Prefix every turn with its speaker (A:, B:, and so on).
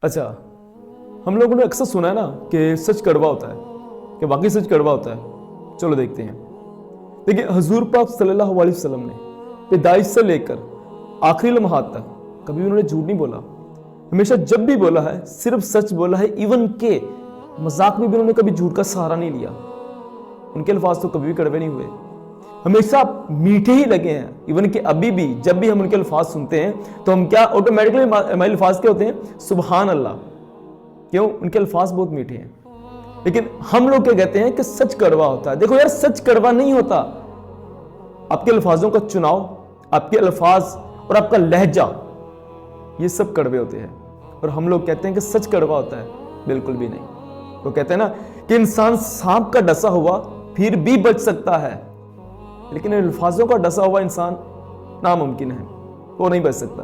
A: اچھا، ہم لوگوں نے اکثر سنا ہے نا کہ سچ کڑوا ہوتا ہے، کہ واقعی سچ کڑوا ہوتا ہے۔ چلو دیکھتے ہیں۔ دیکھیں، حضور پاک صلی اللہ علیہ وسلم نے پیدائش سے لے کر آخری لمحات تک کبھی انہوں نے جھوٹ نہیں بولا۔ ہمیشہ جب بھی بولا ہے صرف سچ بولا ہے، ایون کہ مذاق میں بھی انہوں نے کبھی جھوٹ کا سہارا نہیں لیا۔ ان کے الفاظ تو کبھی بھی کڑوے نہیں ہوئے، ہمیشہ میٹھے ہی لگے ہیں۔ ایون کہ ابھی بھی جب بھی ہم ان کے الفاظ سنتے ہیں تو ہم کیا آٹومیٹکلی ہمارے الفاظ کیا ہوتے ہیں؟ سبحان اللہ۔ کیوں؟ ان کے الفاظ بہت میٹھے ہیں۔ لیکن ہم لوگ کیا کہتے ہیں کہ سچ کڑوا ہوتا ہے۔ دیکھو یار، سچ کڑوا نہیں ہوتا۔ آپ کے الفاظوں کا چناؤ، آپ کے الفاظ اور آپ کا لہجہ، یہ سب کڑوے ہوتے ہیں۔ اور ہم لوگ کہتے ہیں کہ سچ کڑوا ہوتا ہے، بالکل بھی نہیں۔ وہ کہتے ہیں نا کہ انسان سانپ کا ڈسا ہوا پھر بھی بچ سکتا ہے، لیکن الفاظوں کا ڈسا ہوا انسان ناممکن ہے، وہ نہیں بچ سکتا۔